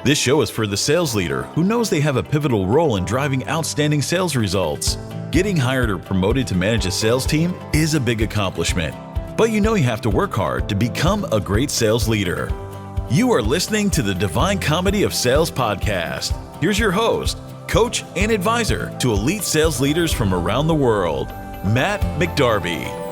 This show is for the sales leader who knows they have a pivotal role in driving outstanding sales results. Getting hired or promoted to manage a sales team is a big accomplishment, but you know you have to work hard to become a great sales leader. You are listening to the Divine Comedy of Sales podcast. Here's your host, coach, and advisor to elite sales leaders from around the world, Matt McDarby.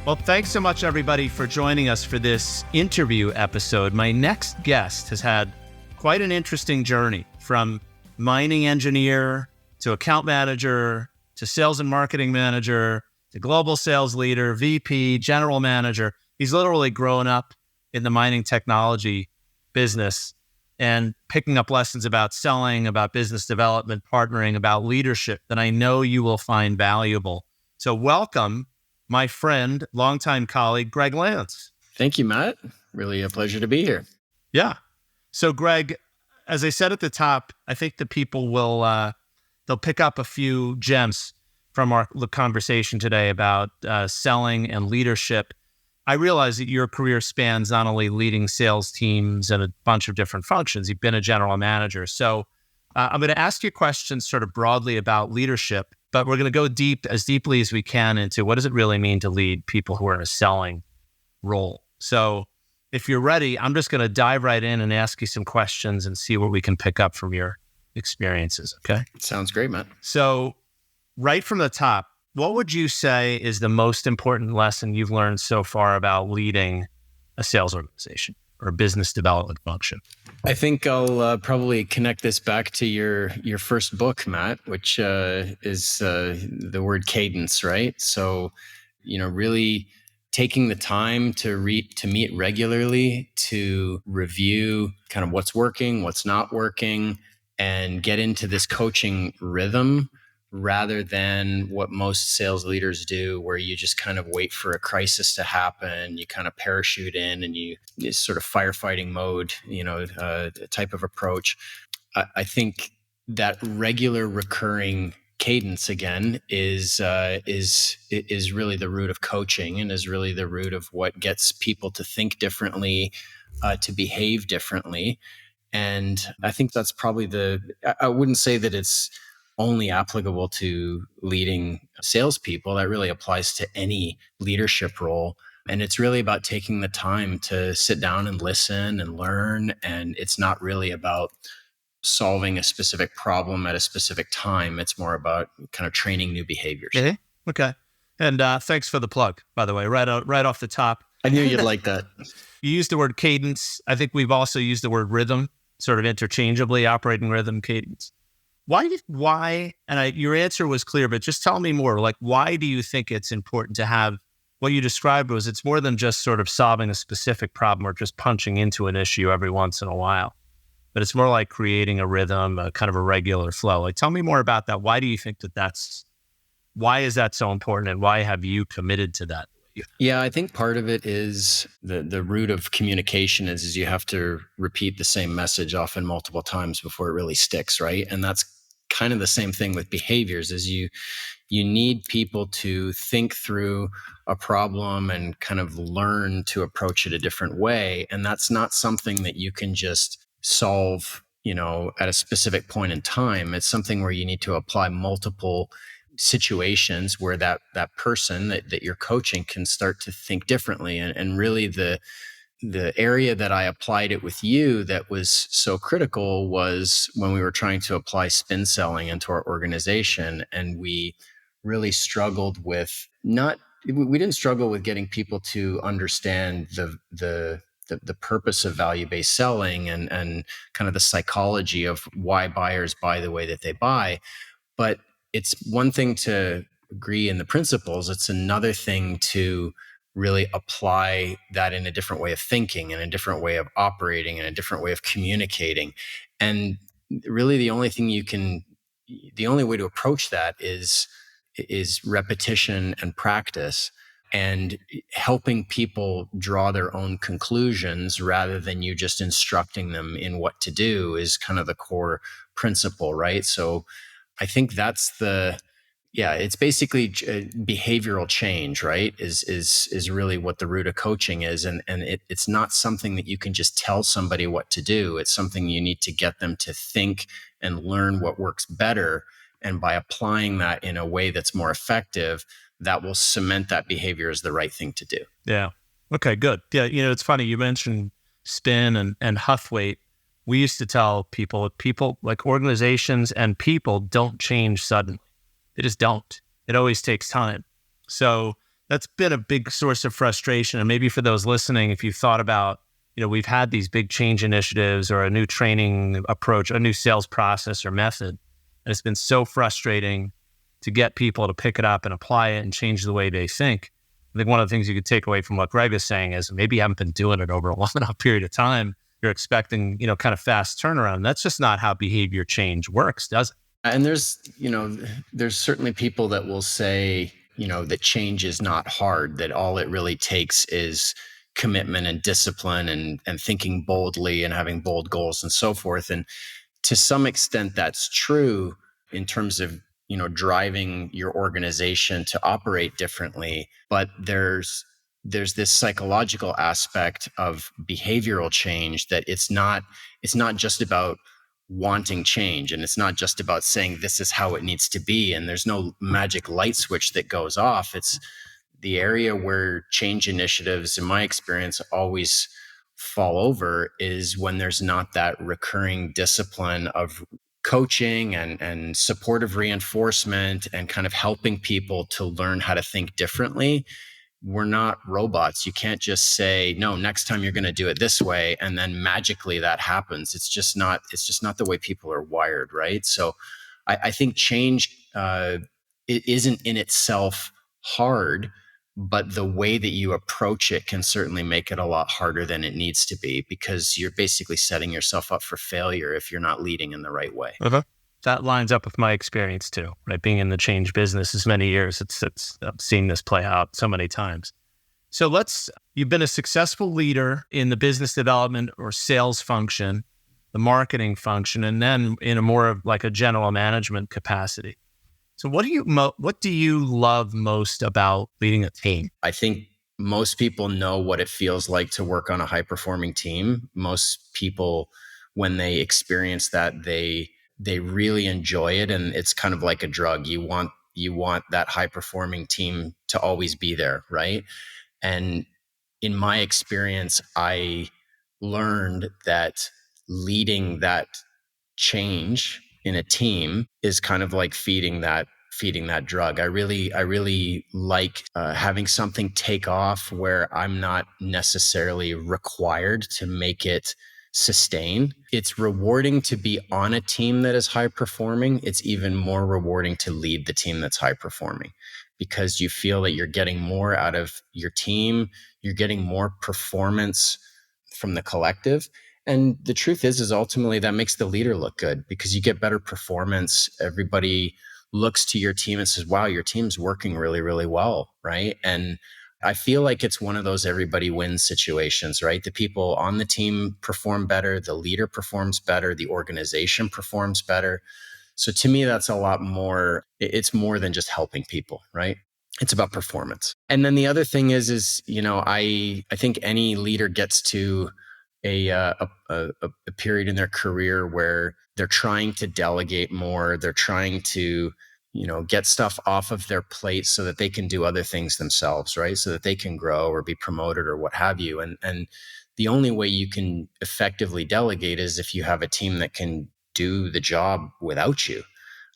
Well, thanks so much, everybody, for joining us for this interview episode. My next guest has had quite an interesting journey, from mining engineer to account manager to sales and marketing manager to global sales leader, VP, general manager. He's literally grown up in the mining technology business and picking up lessons about selling, about business development, partnering, about leadership that I know you will find valuable. So welcome, my friend, longtime colleague, Greg Lanz. Thank you, Matt. Really a pleasure to be here. Yeah. So Greg, as I said at the top, I think the people will, they'll pick up a few gems from our conversation today about selling and leadership. I realize that your career spans not only leading sales teams and a bunch of different functions, you've been a general manager. So I'm going to ask you questions sort of broadly about leadership, but we're going to go as deeply as we can into what does it really mean to lead people who are in a selling role. So if you're ready, I'm just going to dive right in and ask you some questions and see what we can pick up from your experiences. Okay? Sounds great, Matt. So right from the top, what would you say is the most important lesson you've learned so far about leading a sales organization or a business development function? I think I'll probably connect this back to your first book, Matt, which is the word cadence, right? So, really taking the time to meet regularly, to review kind of what's working, what's not working, and get into this coaching rhythm, rather than what most sales leaders do, where you just kind of wait for a crisis to happen, you kind of parachute in and you sort of firefighting mode, type of approach. I think that regular recurring cadence again is really the root of coaching, and is really the root of what gets people to think differently, to behave differently. And I think that's probably I wouldn't say that it's only applicable to leading salespeople. That really applies to any leadership role. And it's really about taking the time to sit down and listen and learn. And it's not really about solving a specific problem at a specific time. It's more about kind of training new behaviors. Mm-hmm. Okay. And thanks for the plug, by the way, right off the top. I knew you'd like that. You used the word cadence. I think we've also used the word rhythm, sort of interchangeably, operating rhythm, cadence. Why? And your answer was clear, but just tell me more. Like, why do you think it's important to have what you described was it's more than just sort of solving a specific problem or just punching into an issue every once in a while, but it's more like creating a rhythm, a kind of a regular flow. Like, tell me more about that. Why do you think why is that so important, and why have you committed to that? Yeah, I think part of it is the root of communication is you have to repeat the same message often multiple times before it really sticks, right? And that's kind of the same thing with behaviors, is you need people to think through a problem and kind of learn to approach it a different way. And that's not something that you can just solve, at a specific point in time. It's something where you need to apply multiple situations where that person that you're coaching can start to think differently. And really the area that I applied it with you that was so critical was when we were trying to apply spin selling into our organization. And we really struggled with we didn't struggle with getting people to understand the purpose of value-based selling and kind of the psychology of why buyers buy the way that they buy. But it's one thing to agree in the principles. It's another thing to really apply that in a different way of thinking and a different way of operating and a different way of communicating. And really the only way to approach that is repetition and practice, and helping people draw their own conclusions rather than you just instructing them in what to do is kind of the core principle, right? So I think that's Yeah, it's basically behavioral change, right? Is really what the root of coaching is, and it's not something that you can just tell somebody what to do. It's something you need to get them to think and learn what works better, and by applying that in a way that's more effective, that will cement that behavior as the right thing to do. Yeah. Okay, good. Yeah, it's funny you mentioned spin and Huff weight. We used to tell people like organizations and people don't change suddenly. They just don't. It always takes time. So that's been a big source of frustration. And maybe for those listening, if you've thought about, we've had these big change initiatives or a new training approach, a new sales process or method, and it's been so frustrating to get people to pick it up and apply it and change the way they think. I think one of the things you could take away from what Greg is saying is maybe you haven't been doing it over a long enough period of time. You're expecting, kind of fast turnaround. That's just not how behavior change works, does it? And there's certainly people that will say, that change is not hard, that all it really takes is commitment and discipline and thinking boldly and having bold goals and so forth. And to some extent, that's true in terms of, driving your organization to operate differently. But there's this psychological aspect of behavioral change that it's not just about wanting change, and it's not just about saying this is how it needs to be and there's no magic light switch that goes off. It's the area where change initiatives, in my experience, always fall over is when there's not that recurring discipline of coaching and supportive reinforcement and kind of helping people to learn how to think differently. We're not robots. You can't just say, no, next time you're going to do it this way, and then magically that happens. It's just not the way people are wired, right? So I think change it isn't in itself hard, but the way that you approach it can certainly make it a lot harder than it needs to be, because you're basically setting yourself up for failure if you're not leading in the right way. Uh-huh. That lines up with my experience too, right? Being in the change business as many years, I've seen this play out so many times. So you've been a successful leader in the business development or sales function, the marketing function, and then in a more of like a general management capacity. So what do you love most about leading a team? I think most people know what it feels like to work on a high-performing team. Most people, when they experience that, they really enjoy it, and it's kind of like a drug. You want that high-performing team to always be there, right? And in my experience, I learned that leading that change in a team is kind of like feeding that drug. I really like having something take off where I'm not necessarily required to make it sustain. It's rewarding to be on a team that is high performing. It's even more rewarding to lead the team that's high performing, because you feel that you're getting more out of your team. You're getting more performance from the collective. And the truth is ultimately that makes the leader look good, because you get better performance. Everybody looks to your team and says, wow, your team's working really, really well, right? And I feel like it's one of those everybody wins situations, right? The people on the team perform better, the leader performs better, the organization performs better. So to me, that's a lot more, it's more than just helping people, right? It's about performance. And then the other thing is, I think any leader gets to a period in their career where they're trying to delegate more. They're trying to, get stuff off of their plate so that they can do other things themselves, right? So that they can grow or be promoted or what have you. And the only way you can effectively delegate is if you have a team that can do the job without you.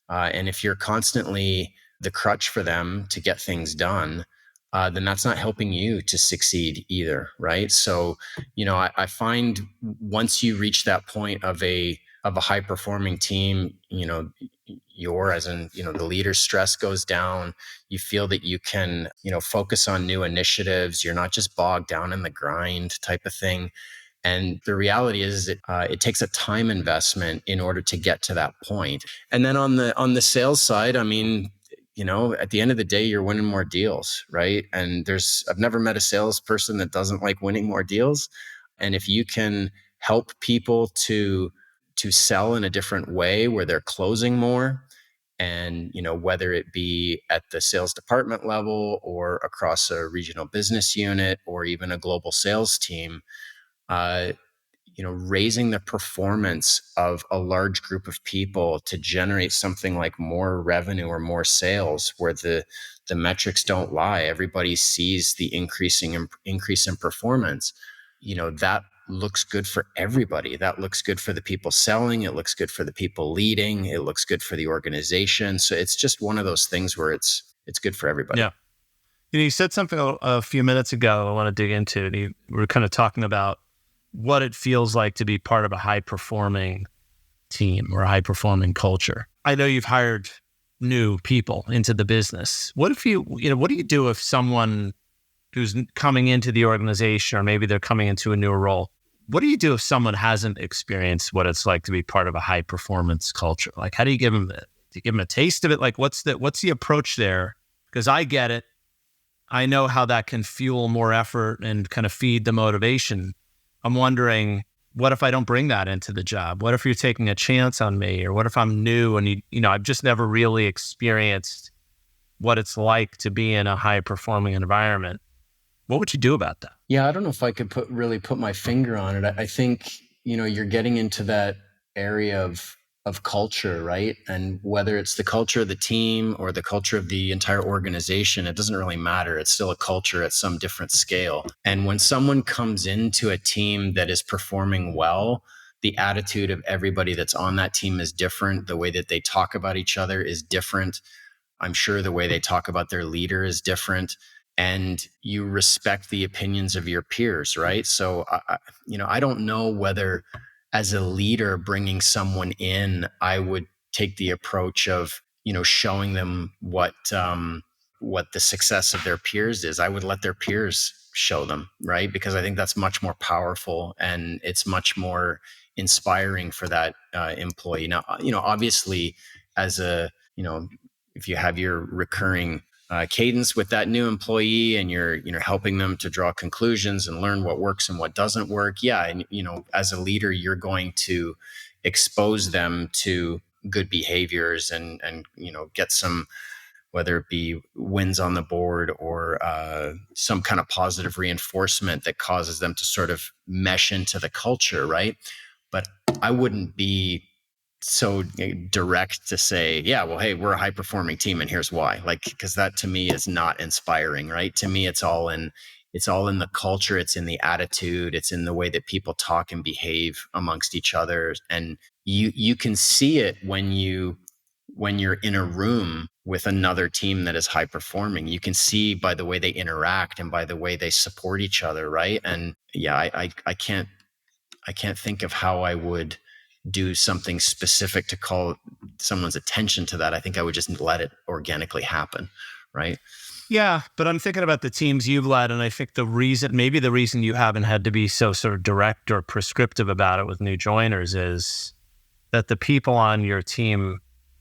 And if you're constantly the crutch for them to get things done, then that's not helping you to succeed either, right? So, I find once you reach that point of a high performing team, the leader's stress goes down. You feel that you can, focus on new initiatives. You're not just bogged down in the grind type of thing. And the reality is it takes a time investment in order to get to that point. And then on the sales side, I mean, at the end of the day, you're winning more deals, right? And I've never met a salesperson that doesn't like winning more deals. And if you can help people to sell in a different way where they're closing more, And, whether it be at the sales department level or across a regional business unit or even a global sales team, uh, raising the performance of a large group of people to generate something like more revenue or more sales, where the metrics don't lie. Everybody sees the increase in performance. That looks good for everybody. That looks good for the people selling. It looks good for the people leading. It looks good for the organization. So it's just one of those things where it's good for everybody. Yeah. You said something a few minutes ago I want to dig into. We were kind of talking about what it feels like to be part of a high-performing team or a high-performing culture. I know you've hired new people into the business. What do you do if someone who's coming into the organization, or maybe they're coming into a new role, what do you do if someone hasn't experienced what it's like to be part of a high-performance culture? Like, how do you give them a taste of it? Like, what's the approach there? Because I get it. I know how that can fuel more effort and kind of feed the motivation. I'm wondering, what if I don't bring that into the job? What if you're taking a chance on me? Or what if I'm new and I've just never really experienced what it's like to be in a high-performing environment? What would you do about that? Yeah, I don't know if I could put my finger on it. I think, you're getting into that area of culture, right? And whether it's the culture of the team or the culture of the entire organization, it doesn't really matter. It's still a culture at some different scale. And when someone comes into a team that is performing well, the attitude of everybody that's on that team is different. The way that they talk about each other is different. I'm sure the way they talk about their leader is different. And you respect the opinions of your peers, right? So, I don't know whether as a leader bringing someone in, I would take the approach of, showing them what the success of their peers is. I would let their peers show them, right? Because I think that's much more powerful and it's much more inspiring for that employee. Now, obviously, as if you have your recurring cadence with that new employee and you're helping them to draw conclusions and learn what works and what doesn't work, and as a leader you're going to expose them to good behaviors and get some, whether it be wins on the board or some kind of positive reinforcement that causes them to sort of mesh into the culture, right? But I wouldn't be so direct to say, yeah, well, hey, we're a high performing team and here's why. Like, because that to me is not inspiring, right? To me, it's all in the culture. It's in the attitude. It's in the way that people talk and behave amongst each other. And you can see it when you're in a room with another team that is high performing. You can see by the way they interact and by the way they support each other, right? And yeah, I can't think of how I would do something specific to call someone's attention to that. I think I would just let it organically happen, right? Yeah, but I'm thinking about the teams you've led, and I think the reason you haven't had to be so sort of direct or prescriptive about it with new joiners is that the people on your team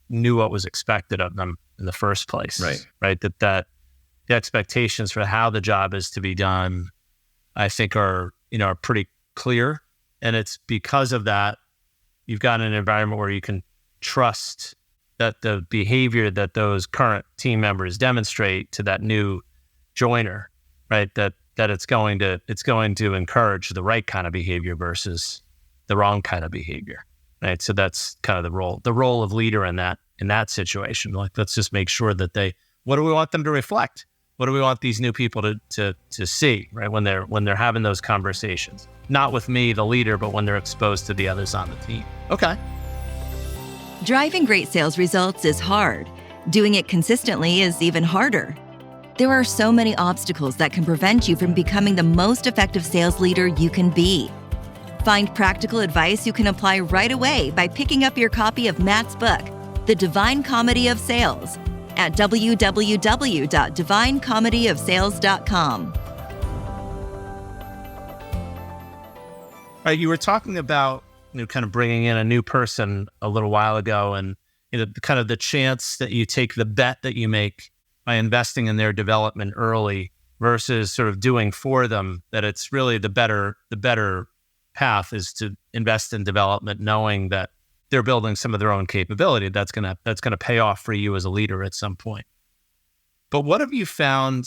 knew what was expected of them in the first place, right? That the expectations for how the job is to be done, I think are pretty clear, and it's because of that you've got an environment where you can trust that the behavior that those current team members demonstrate to that new joiner, right? That it's going to encourage the right kind of behavior versus the wrong kind of behavior, right? So that's kind of the role of leader in that situation. Like, let's just make sure that what do we want them to reflect? What do we want these new people to see, right? When they're having those conversations, not with me, the leader, but when they're exposed to the others on the team. Okay. Driving great sales results is hard. Doing it consistently is even harder. There are so many obstacles that can prevent you from becoming the most effective sales leader you can be. Find practical advice you can apply right away by picking up your copy of Matt's book, The Divine Comedy of Sales, at www.divinecomedyofsales.com. Right, you were talking about kind of bringing in a new person a little while ago, and kind of the chance that you take, the bet that you make by investing in their development early versus sort of doing for them. That it's really the better path is to invest in development, knowing that they're building some of their own capability. That's gonna pay off for you as a leader at some point. But what have you found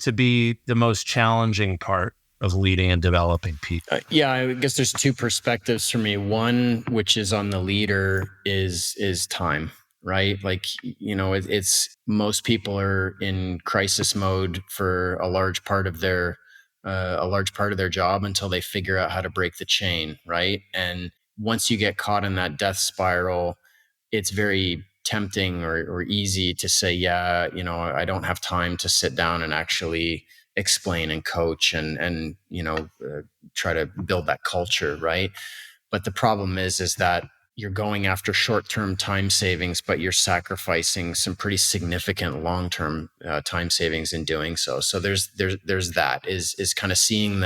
to be the most challenging part of leading and developing people? Yeah, I guess there's two perspectives for me. One, which is on the leader, is time, right? Like, it's most people are in crisis mode for a large part of their job until they figure out how to break the chain, right? And once you get caught in that death spiral, it's very tempting or easy to say, yeah, I don't have time to sit down and actually explain and coach and try to build that culture, right? But the problem is that you're going after short-term time savings, but you're sacrificing some pretty significant long-term time savings in doing so. So there's that is kind of seeing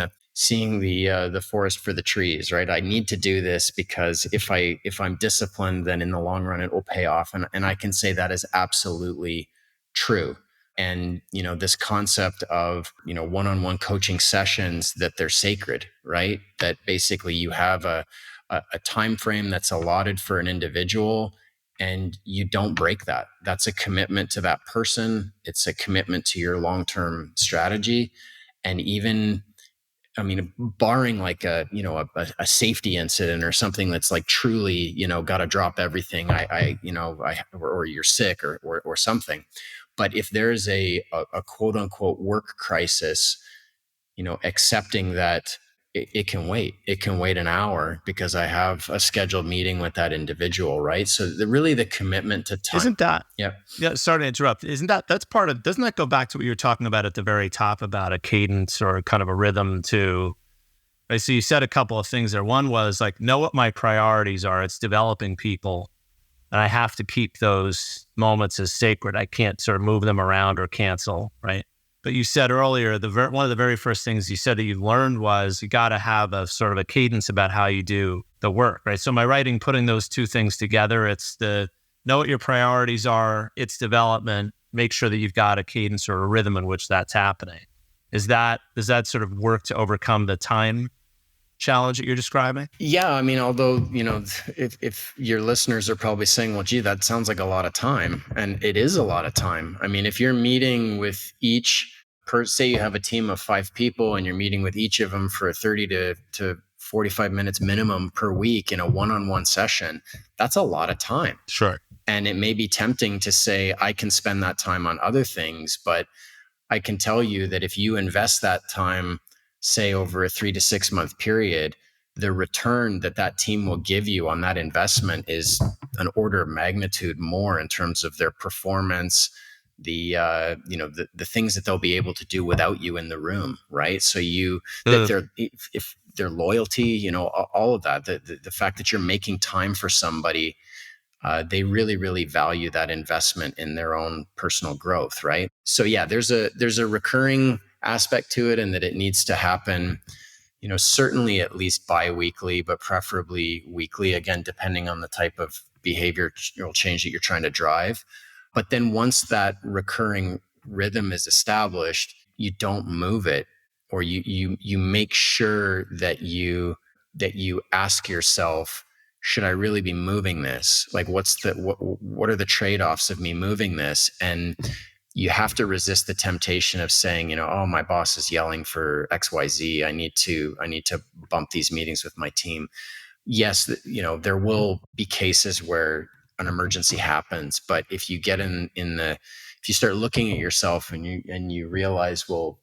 the forest for the trees, right? I need to do this because if I'm disciplined, then in the long run it will pay off, and I can say that is absolutely true. And this concept of one-on-one coaching sessions, that they're sacred, right? That basically you have a time frame that's allotted for an individual, and you don't break that. That's a commitment to that person. It's a commitment to your long-term strategy. And even, barring like a safety incident or something that's like truly, got to drop everything, or you're sick or something. But if there's a quote unquote work crisis, accepting that it can wait. It can wait an hour because I have a scheduled meeting with that individual, right? So the commitment to time. Isn't that? Yeah. Yeah. Sorry to interrupt. That's part of? Doesn't that go back to what you were talking about at the very top about a cadence or kind of a rhythm to? Right? So you said a couple of things there. One was like, know what my priorities are. It's developing people. And I have to keep those moments as sacred. I can't sort of move them around or cancel, right? But you said earlier, one of the very first things you said that you learned was you got to have a sort of a cadence about how you do the work, right? So am I right in putting those two things together? It's the know what your priorities are, it's development, make sure that you've got a cadence or a rhythm in which that's happening. Does that sort of work to overcome the time challenge that you're describing? Yeah, although if your listeners are probably saying, well, gee, that sounds like a lot of time, and it is a lot of time. If you're meeting with say you have a team of 5 people and you're meeting with each of them for 30 to 45 minutes minimum per week in a one-on-one session, that's a lot of time. Sure. And it may be tempting to say, I can spend that time on other things, but I can tell you that if you invest that time, say over a 3 to 6 month period, the return that team will give you on that investment is an order of magnitude more in terms of their performance, the things that they'll be able to do without you in the room, right? So if their loyalty, all of that, the fact that you're making time for somebody, they really, really value that investment in their own personal growth, right? So yeah, there's a recurring aspect to it, and that it needs to happen, certainly at least bi-weekly, but preferably weekly, again, depending on the type of behavioral change that you're trying to drive. But then once that recurring rhythm is established, you don't move it, or you make sure that you ask yourself, should I really be moving this? Like, what are the trade-offs of me moving this? And you have to resist the temptation of saying, oh, my boss is yelling for XYZ. I need to bump these meetings with my team. Yes, there will be cases where an emergency happens, but if you get if you start looking at yourself and you realize, well,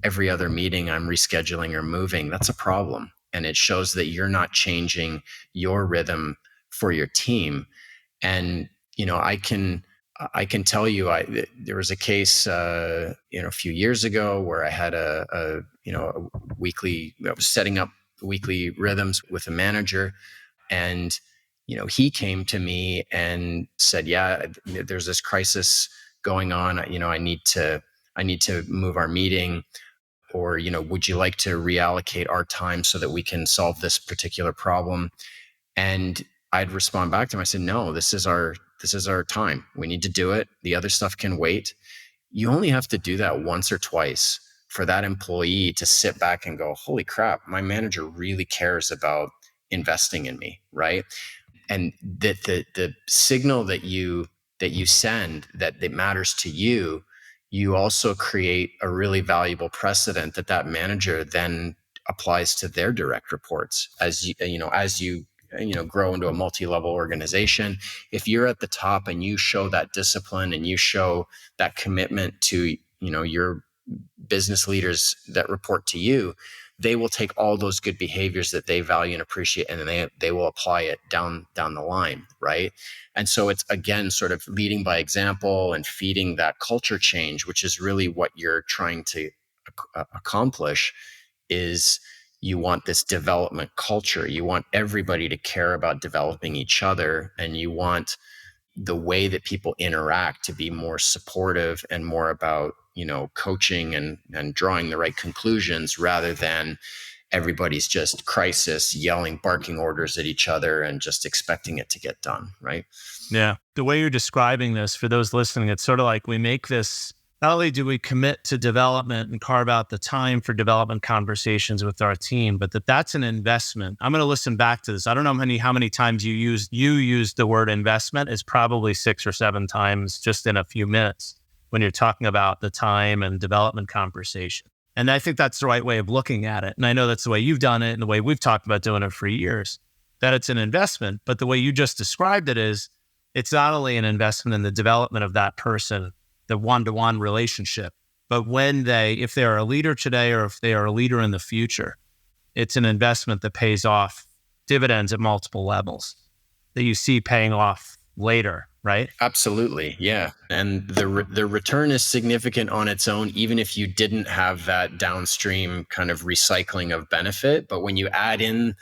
every other meeting I'm rescheduling or moving, that's a problem. And it shows that you're not changing your rhythm for your team. And, I can tell you, there was a case, a few years ago where I had a weekly, I was setting up weekly rhythms with a manager, and, he came to me and said, yeah, there's this crisis going on. I need to move our meeting, or, would you like to reallocate our time so that we can solve this particular problem? And I'd respond back to him. I said, no, this is our time. We need to do it. The other stuff can wait. You only have to do that once or twice for that employee to sit back and go, holy crap, my manager really cares about investing in me, right? and that the signal that you send that matters to you, you also create a really valuable precedent that manager then applies to their direct reports as you grow into a multi-level organization. If you're at the top and you show that discipline and you show that commitment to your business leaders that report to you, they will take all those good behaviors that they value and appreciate, and then they will apply it down the line, right? And so it's, again, sort of leading by example and feeding that culture change, which is really what you're trying to accomplish. Is you want this development culture. You want everybody to care about developing each other, and you want the way that people interact to be more supportive and more about coaching and drawing the right conclusions, rather than everybody's just crisis, yelling, barking orders at each other and just expecting it to get done, right? Yeah. The way you're describing this, for those listening, it's sort of like we make this, not only do we commit to development and carve out the time for development conversations with our team, but that's an investment. I'm going to listen back to this. I don't know how many times you used the word investment. It's probably 6 or 7 times just in a few minutes when you're talking about the time and development conversation. And I think that's the right way of looking at it. And I know that's the way you've done it and the way we've talked about doing it for years, that it's an investment. But the way you just described it is, it's not only an investment in the development of that person, the one-to-one relationship, but if they are a leader today or if they are a leader in the future, it's an investment that pays off dividends at multiple levels that you see paying off later, right? Absolutely. Yeah. And the return is significant on its own, even if you didn't have that downstream kind of recycling of benefit. But when you add in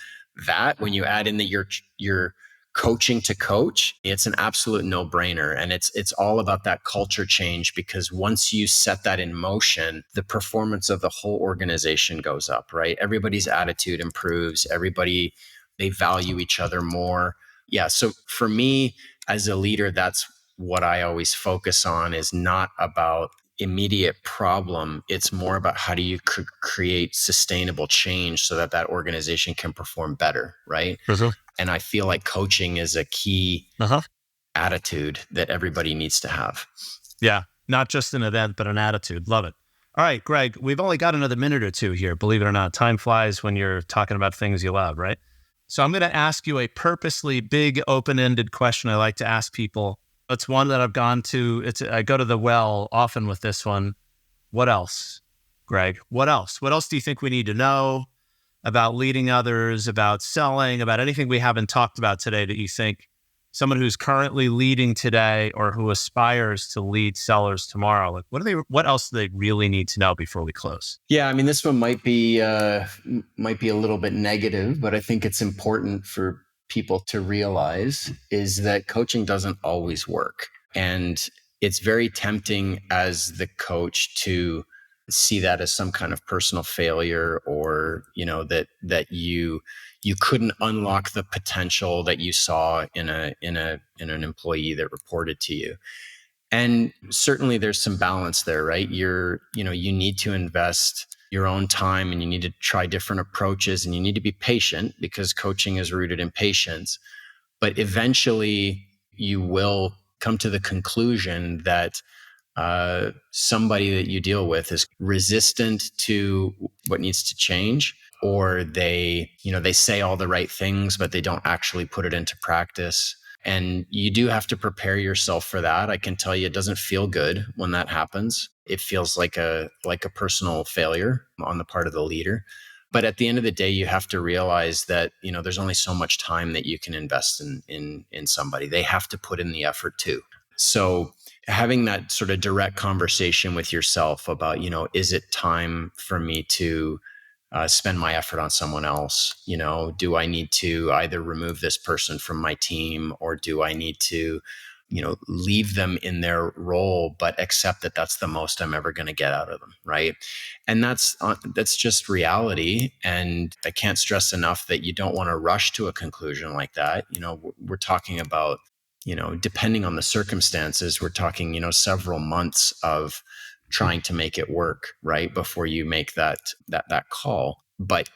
that you're coaching to coach, it's an absolute no-brainer. And it's all about that culture change, because once you set that in motion, the performance of the whole organization goes up, right? Everybody's attitude improves. They value each other more. Yeah. So for me, as a leader, that's what I always focus on, is not about immediate problem. It's more about how do you create sustainable change so that organization can perform better, right? Mm-hmm. And I feel like coaching is a key attitude that everybody needs to have. Yeah. Not just an event, but an attitude. Love it. All right, Greg, we've only got another minute or two here. Believe it or not, time flies when you're talking about things you love, right? So I'm going to ask you a purposely big, open-ended question I like to ask people. It's one that I've gone to. I go to the well often with this one. What else, Greg? What else? What else do you think we need to know about leading others, about selling, about anything we haven't talked about today that you think someone who's currently leading today or who aspires to lead sellers tomorrow, like what else do they really need to know before we close? Yeah, I mean, this one might be a little bit negative, but I think it's important for people to realize is that coaching doesn't always work. And it's very tempting as the coach to see that as some kind of personal failure, or, that you couldn't unlock the potential that you saw in an employee that reported to you. And certainly there's some balance there, right? You need to invest your own time, and you need to try different approaches, and you need to be patient, because coaching is rooted in patience. But eventually you will come to the conclusion that somebody that you deal with is resistant to what needs to change, or they say all the right things, but they don't actually put it into practice. And you do have to prepare yourself for that. I can tell you, it doesn't feel good when that happens. It feels like a personal failure on the part of the leader. But at the end of the day, you have to realize that, there's only so much time that you can invest in somebody. They have to put in the effort too. So having that sort of direct conversation with yourself about, is it time for me to spend my effort on someone else? Do I need to either remove this person from my team, or do I need to, leave them in their role, but accept that that's the most I'm ever going to get out of them, right? And that's just reality. And I can't stress enough that you don't want to rush to a conclusion like that. We're talking about, depending on the circumstances, we're talking, several months of trying to make it work, right, before you make that call. But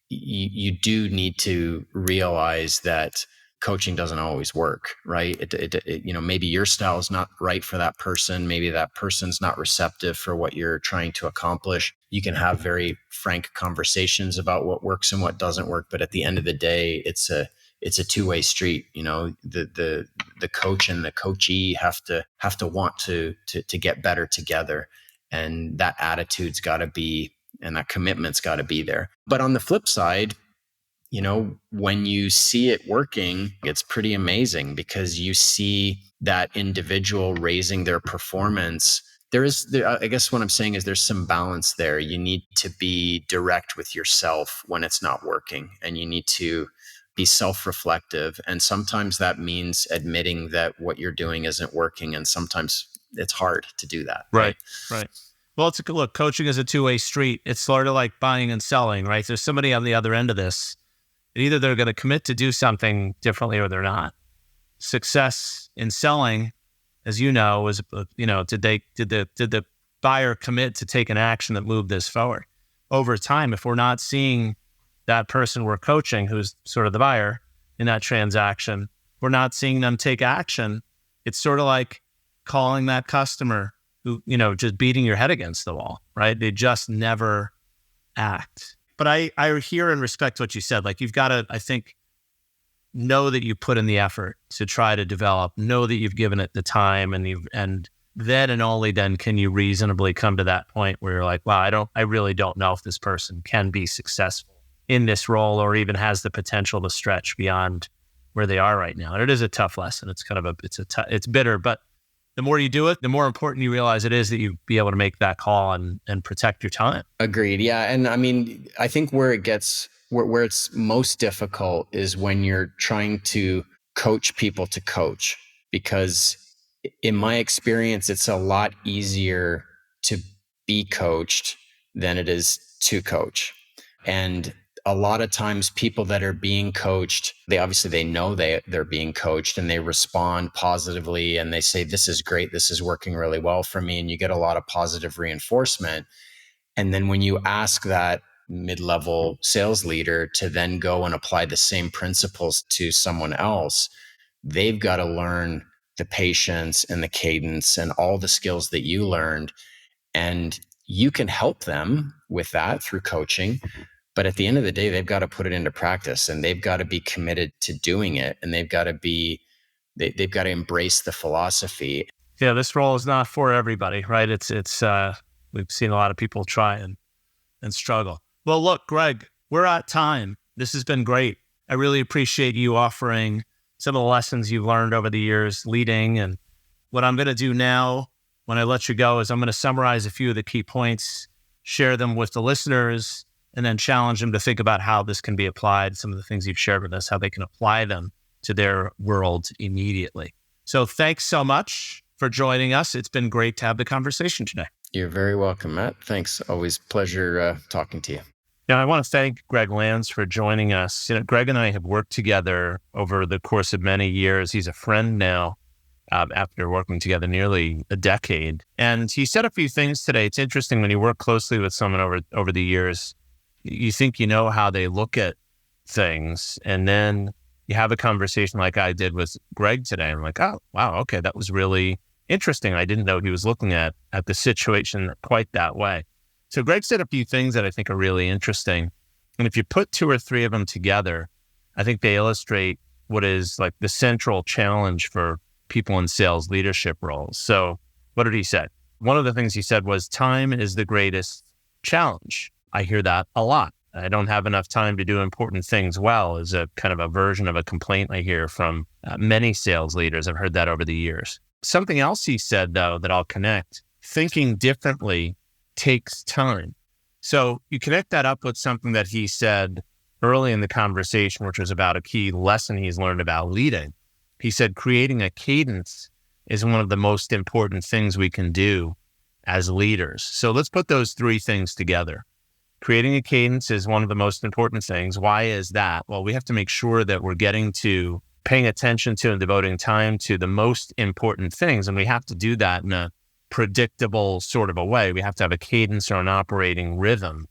you do need to realize that coaching doesn't always work, right? Maybe your style is not right for that person. Maybe that person's not receptive for what you're trying to accomplish. You can have very frank conversations about what works and what doesn't work. But at the end of the day, it's a two-way street. The coach and the coachee have to want to get better together. And that attitude's got to be, and that commitment's got to be there. But on the flip side, when you see it working, it's pretty amazing because you see that individual raising their performance. I guess what I'm saying is there's some balance there. You need to be direct with yourself when it's not working, and you need to be self-reflective. And sometimes that means admitting that what you're doing isn't working. And sometimes it's hard to do that. Right. Well, look, coaching is a two-way street. It's sort of like buying and selling, right? There's somebody on the other end of this. And either they're going to commit to do something differently or they're not. Success in selling, as you know, is, did the buyer commit to take an action that moved this forward? Over time, if we're not seeing that person we're coaching, who's sort of the buyer in that transaction, we're not seeing them take action. It's sort of like calling that customer who, just beating your head against the wall, right? They just never act. But I hear and respect what you said. Like, you've got to, I think, know that you put in the effort to try to develop, know that you've given it the time, and then and only then can you reasonably come to that point where you're like, wow, I really don't know if this person can be successful in this role or even has the potential to stretch beyond where they are right now. And it is a tough lesson. It's kind of it's bitter, but the more you do it, the more important you realize it is that you be able to make that call and protect your time. Agreed. Yeah. And I mean, I think where it's most difficult is when you're trying to coach people to coach, because in my experience, it's a lot easier to be coached than it is to coach. And a lot of times people that are being coached, they know they're being coached, and they respond positively and they say, this is great, this is working really well for me. And you get a lot of positive reinforcement. And then when you ask that mid-level sales leader to then go and apply the same principles to someone else, they've got to learn the patience and the cadence and all the skills that you learned. And you can help them with that through coaching. But at the end of the day, they've got to put it into practice, and they've got to be committed to doing it. And they've got to embrace the philosophy. Yeah, this role is not for everybody, right? It's we've seen a lot of people try and struggle. Well, look, Greg, we're at time. This has been great. I really appreciate you offering some of the lessons you've learned over the years leading. And what I'm going to do now when I let you go is I'm going to summarize a few of the key points, share them with the listeners, and then challenge them to think about how this can be applied, some of the things you've shared with us, how they can apply them to their world immediately. So thanks so much for joining us. It's been great to have the conversation today. You're very welcome, Matt. Thanks. Always pleasure talking to you. Now, I want to thank Greg Lanz for joining us. Greg and I have worked together over the course of many years. He's a friend now after working together nearly a decade. And he said a few things today. It's interesting when you work closely with someone over the years, you think you know how they look at things. And then you have a conversation like I did with Greg today. I'm like, oh, wow, okay, that was really interesting. I didn't know he was looking at the situation quite that way. So Greg said a few things that I think are really interesting. And if you put two or three of them together, I think they illustrate what is like the central challenge for people in sales leadership roles. So what did he say? One of the things he said was, time is the greatest challenge. I hear that a lot. I don't have enough time to do important things well is a kind of a version of a complaint I hear from many sales leaders. I've heard that over the years. Something else he said, though, that I'll connect, thinking differently takes time. So you connect that up with something that he said early in the conversation, which was about a key lesson he's learned about leading. He said, creating a cadence is one of the most important things we can do as leaders. So let's put those three things together. Creating a cadence is one of the most important things. Why is that? Well, we have to make sure that we're getting to paying attention to and devoting time to the most important things. And we have to do that in a predictable sort of a way. We have to have a cadence or an operating rhythm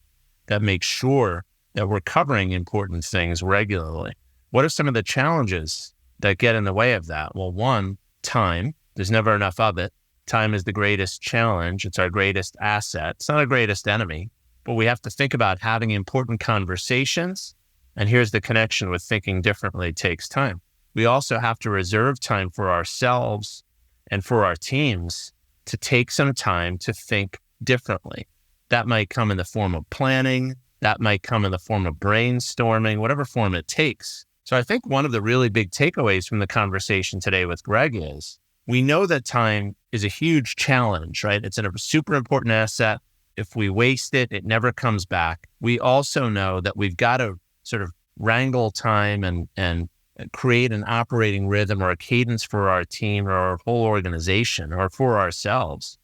that makes sure that we're covering important things regularly. What are some of the challenges that get in the way of that? Well, one, time. There's never enough of it. Time is the greatest challenge. It's our greatest asset. It's not our greatest enemy, but we have to think about having important conversations. And here's the connection with thinking differently takes time. We also have to reserve time for ourselves and for our teams to take some time to think differently. That might come in the form of planning. That might come in the form of brainstorming, whatever form it takes. So I think one of the really big takeaways from the conversation today with Greg is we know that time is a huge challenge, right? It's a super important asset. If we waste it, it never comes back. We also know that we've got to sort of wrangle time and create an operating rhythm or a cadence for our team or our whole organization or for ourselves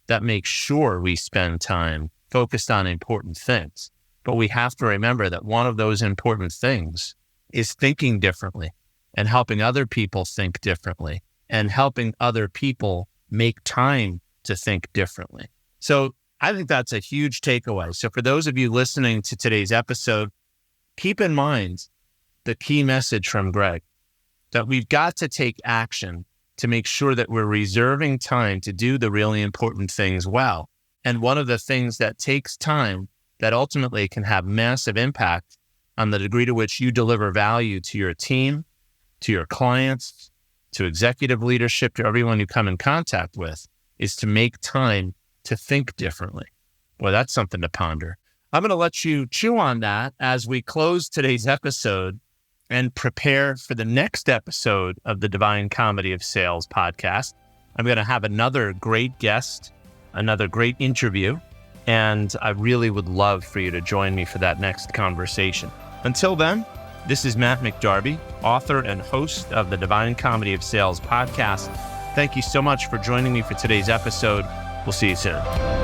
that makes sure we spend time focused on important things. But we have to remember that one of those important things is thinking differently and helping other people think differently and helping other people make time to think differently. So I think that's a huge takeaway. So for those of you listening to today's episode, keep in mind the key message from Greg, that we've got to take action to make sure that we're reserving time to do the really important things well. And one of the things that takes time that ultimately can have massive impact on the degree to which you deliver value to your team, to your clients, to executive leadership, to everyone you come in contact with, is to make time to think differently. Boy, that's something to ponder. I'm going to let you chew on that as we close today's episode and prepare for the next episode of the Divine Comedy of Sales podcast. I'm going to have another great guest, another great interview, and I really would love for you to join me for that next conversation. Until then, this is Matt McDarby, author and host of the Divine Comedy of Sales podcast. Thank you so much for joining me for today's episode. We'll see you soon.